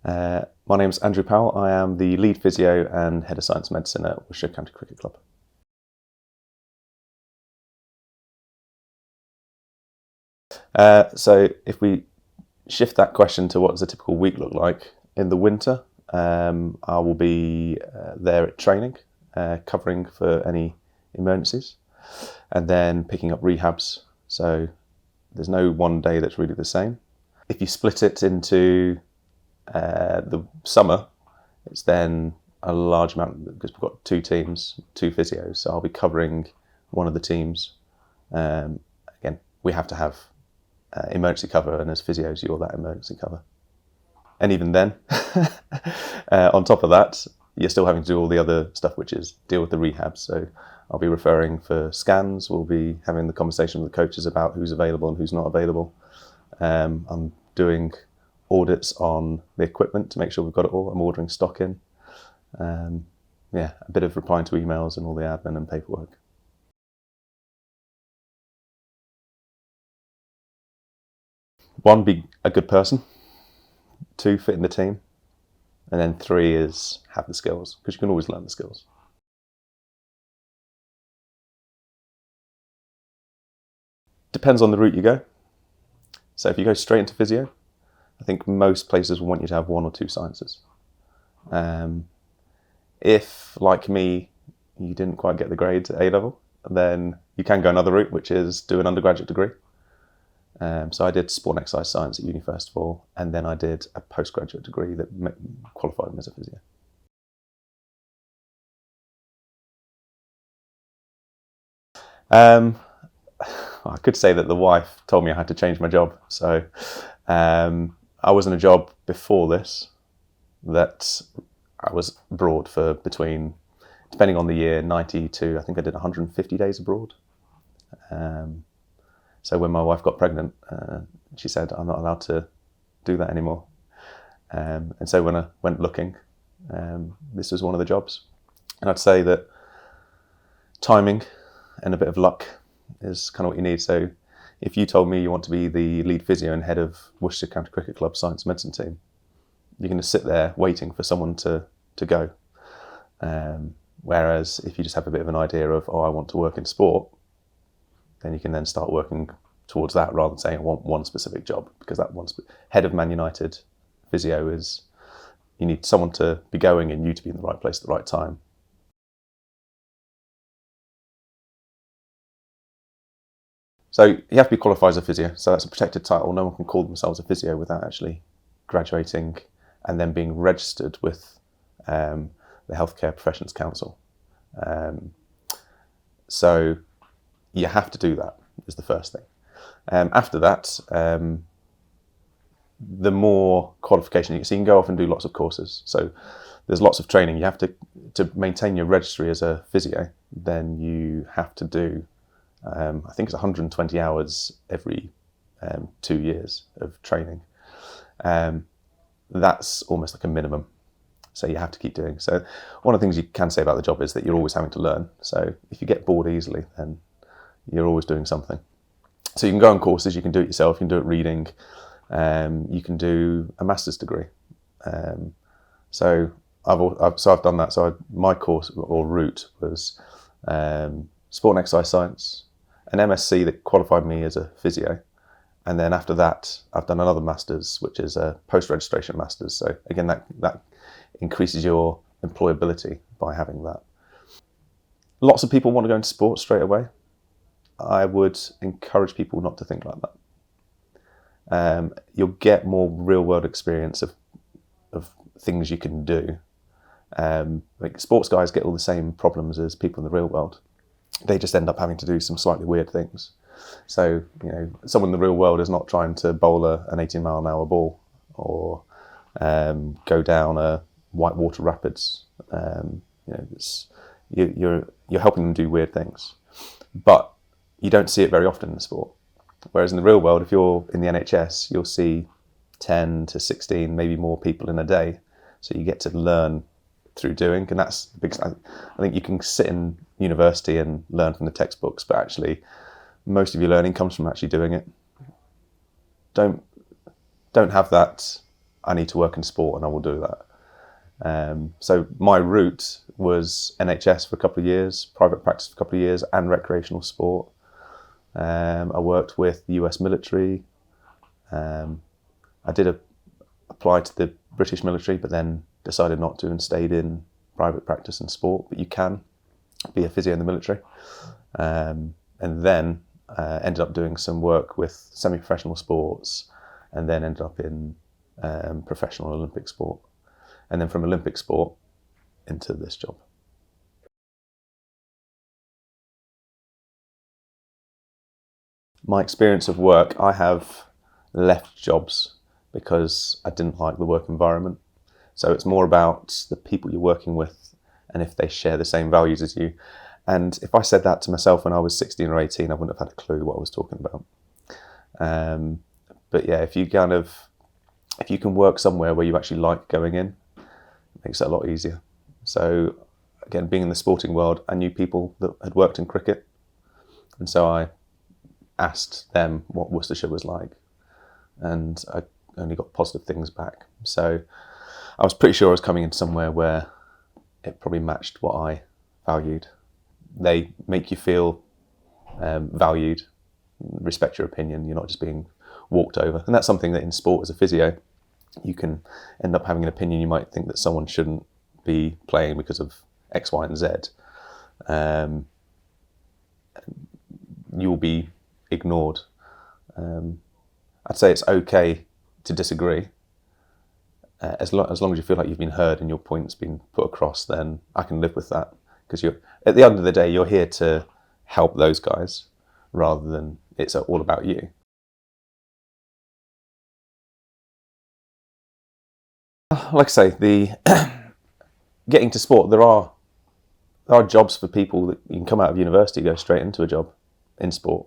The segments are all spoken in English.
My name's Andrew Powell. I am the lead physio and head of science medicine at Worcestershire County Cricket Club. So if we shift that question to what does a typical week look like, in the winter, I will be there at training, covering for any emergencies, and then picking up rehabs. So there's no one day that's really the same. If you split it into the summer, it's then a large amount because we've got two teams, two physios. So I'll be covering one of the teams. Again, we have to have emergency cover, and as physios, you're that emergency cover. And even then, on top of that, you're still having to do all the other stuff, which is deal with the rehab. So I'll be referring for scans. We'll be having the conversation with the coaches about who's available and who's not available. I'm doing audits on the equipment to make sure we've got it all. I'm ordering stock in. A bit of replying to emails and all the admin and paperwork. One, be a good person. Two, fit in the team. And then three is have the skills, because you can always learn the skills. Depends on the route you go. So if you go straight into physio, I think most places will want you to have one or two sciences. If, like me, you didn't quite get the grades at A-level, then you can go another route, which is do an undergraduate degree. So I did sport and exercise science at uni first of all, and then I did a postgraduate degree that qualified me as a physio. I could say that the wife told me I had to change my job. So I was in a job before this that I was abroad for between, depending on the year, 90 to, I think I did 150 days abroad. So when my wife got pregnant, she said, I'm not allowed to do that anymore. And so when I went looking, this was one of the jobs. And I'd say that timing and a bit of luck is kind of what you need. So if you told me you want to be the lead physio and head of Worcestershire County Cricket Club science medicine team, you're going to sit there waiting for someone to go. Whereas if you just have a bit of an idea of, I want to work in sport, then you can then start working towards that rather than saying I want one specific job, because that head of Man United physio is, you need someone to be going and you to be in the right place at the right time. So you have to be qualified as a physio. So that's a protected title. No one can call themselves a physio without actually graduating and then being registered with the Healthcare Professions Council. So you have to do that, is the first thing. After that, the more qualification you can go off and do lots of courses. So there's lots of training. You have to maintain your registry as a physio, then you have to do, I think it's 120 hours every 2 years of training. That's almost like a minimum. So you have to keep doing. So one of the things you can say about the job is that you're always having to learn. So if you get bored easily, then you're always doing something. So you can go on courses, you can do it yourself, you can do it reading, you can do a master's degree. So I've done that. So my course or route was sport and exercise science, an MSc that qualified me as a physio, and then after that I've done another master's, which is a post-registration master's. So again, that increases your employability by having that. Lots of people want to go into sport straight away. I would encourage people not to think like that. You'll get more real-world experience of things you can do. Like sports guys get all the same problems as people in the real world. They just end up having to do some slightly weird things. So, someone in the real world is not trying to bowl an 18-mile-an-hour ball or go down a whitewater rapids. You're helping them do weird things. But you don't see it very often in the sport. Whereas in the real world, if you're in the NHS, you'll see 10 to 16, maybe more people in a day. So you get to learn through doing, and that's the biggest. I think you can sit in university and learn from the textbooks, but actually most of your learning comes from actually doing it. Don't have that I need to work in sport and I will do that. So my route was NHS for a couple of years, private practice for a couple of years, and recreational sport. I worked with the US military. I did apply to the British military, but then decided not to and stayed in private practice and sport. But you can be a physio in the military. And then ended up doing some work with semi-professional sports, and then ended up in professional Olympic sport. And then from Olympic sport into this job. My experience of work, I have left jobs because I didn't like the work environment. So it's more about the people you're working with and if they share the same values as you. And if I said that to myself when I was 16 or 18, I wouldn't have had a clue what I was talking about. But yeah, if you can work somewhere where you actually like going in, it makes it a lot easier. So again, being in the sporting world, I knew people that had worked in cricket. And so I asked them what Worcestershire was like. And I only got positive things back. So I was pretty sure I was coming in somewhere where it probably matched what I valued. They make you feel valued, respect your opinion. You're not just being walked over. And that's something that in sport as a physio, you can end up having an opinion. You might think that someone shouldn't be playing because of X, Y, and Z. You'll be ignored. I'd say it's okay to disagree. As long as you feel like you've been heard and your point's been put across, then I can live with that. Because at the end of the day, you're here to help those guys rather than it's all about you. Like I say, getting to sport, there are jobs for people that you can come out of university, go straight into a job in sport.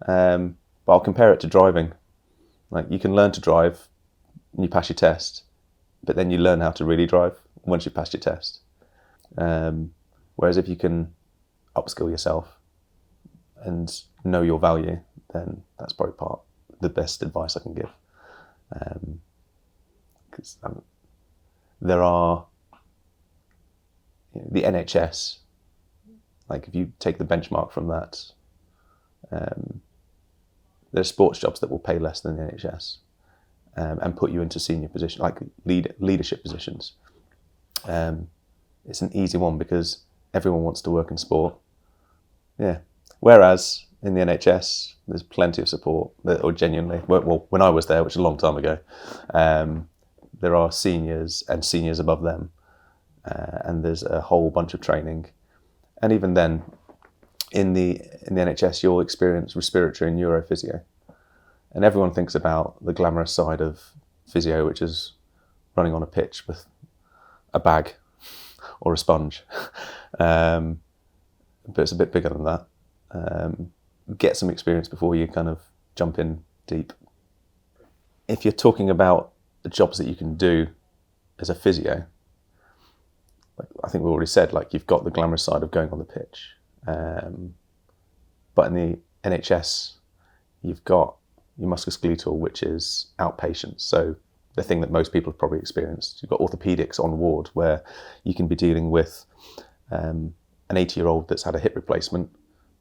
But I'll compare it to driving. Like, you can learn to drive and you pass your test, but then you learn how to really drive once you pass your test. Whereas if you can upskill yourself and know your value, then that's probably the best advice I can give. Because there are the NHS, like if you take the benchmark from that, there's sports jobs that will pay less than the NHS and put you into senior positions, like leadership positions. It's an easy one because everyone wants to work in sport. Yeah. Whereas in the NHS, there's plenty of support, or genuinely, well, when I was there, which is a long time ago, there are seniors and seniors above them, and there's a whole bunch of training. And even then, in the NHS, you'll experience respiratory and neurophysio. And everyone thinks about the glamorous side of physio, which is running on a pitch with a bag or a sponge. But it's a bit bigger than that. Get some experience before you kind of jump in deep. If you're talking about the jobs that you can do as a physio, like I think we already said, like you've got the glamorous side of going on the pitch. But in the NHS, you've got your musculoskeletal, which is outpatient. So the thing that most people have probably experienced. You've got orthopedics on ward where you can be dealing with an 80-year-old that's had a hip replacement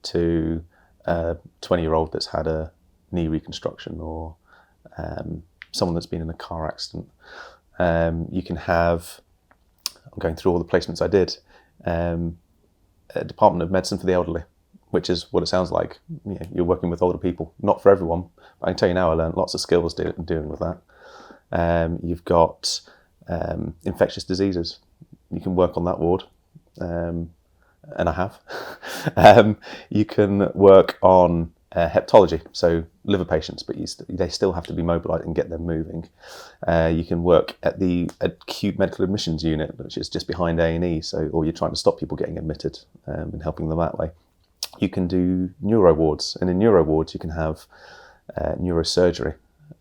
to a 20-year-old that's had a knee reconstruction, or someone that's been in a car accident. You can have, I'm going through all the placements I did, a Department of Medicine for the Elderly, which is what it sounds like. You know, you're working with older people. Not for everyone, but I can tell you now, I learned lots of skills dealing with that. You've got infectious diseases. You can work on that ward, and I have. You can work on hepatology, so liver patients, but they still have to be mobilised and get them moving. You can work at the acute medical admissions unit, which is just behind A&E, or you're trying to stop people getting admitted and helping them that way. You can do neuro wards, and in neuro wards you can have neurosurgery.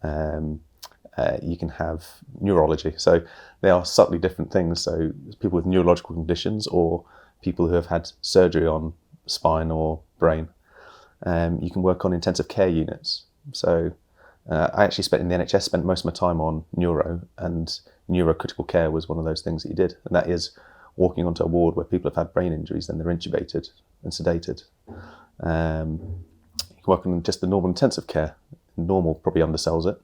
You can have neurology. So they are subtly different things. So people with neurological conditions or people who have had surgery on spine or brain. You can work on intensive care units. So I actually spent in the NHS, spent most of my time on neuro, and neurocritical care was one of those things that you did. And that is walking onto a ward where people have had brain injuries, then they're intubated and sedated. You can work on just the normal intensive care. Normal probably undersells it.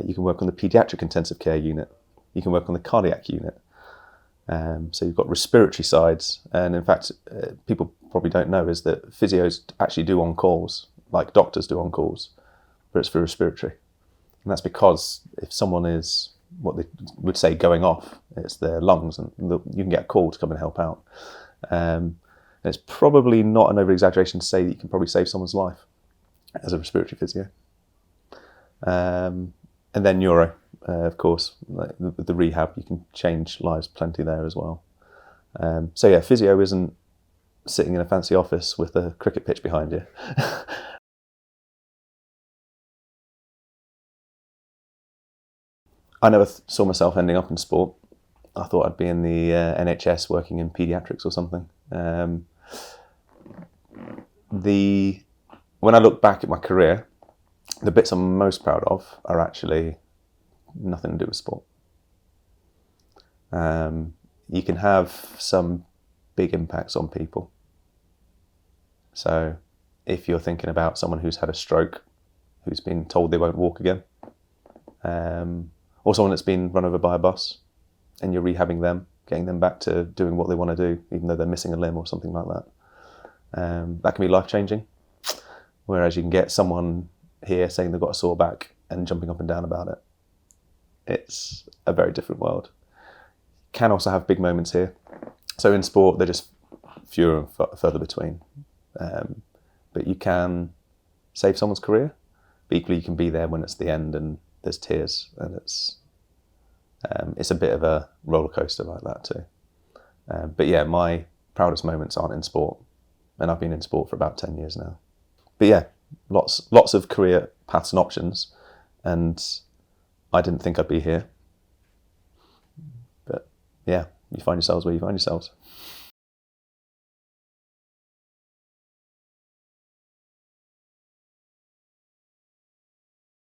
You can work on the paediatric intensive care unit. You can work on the cardiac unit. So you've got respiratory sides. And in fact, people probably don't know is that physios actually do on-calls, like doctors do on-calls, but it's for respiratory. And that's because if someone is what they would say going off, it's their lungs, and you can get a call to come and help out. It's probably not an over-exaggeration to say that you can probably save someone's life as a respiratory physio. And then neuro, of course, like the rehab, you can change lives plenty there as well. So yeah, physio isn't sitting in a fancy office with a cricket pitch behind you. I never saw myself ending up in sport. I thought I'd be in the NHS working in paediatrics or something. When I look back at my career, the bits I'm most proud of are actually nothing to do with sport. You can have some big impacts on people. So if you're thinking about someone who's had a stroke, who's been told they won't walk again, or someone that's been run over by a bus, and you're rehabbing them, getting them back to doing what they want to do, even though they're missing a limb or something like that. That can be life-changing. Whereas you can get someone here saying they've got a sore back and jumping up and down about it. It's a very different world. Can also have big moments here. So in sport, they're just fewer and further between. But you can save someone's career, but equally you can be there when it's the end and there's tears, and it's a bit of a roller coaster like that too. But yeah, my proudest moments aren't in sport, and I've been in sport for about 10 years now. But yeah, lots of career paths and options, and I didn't think I'd be here. But yeah, you find yourselves where you find yourselves.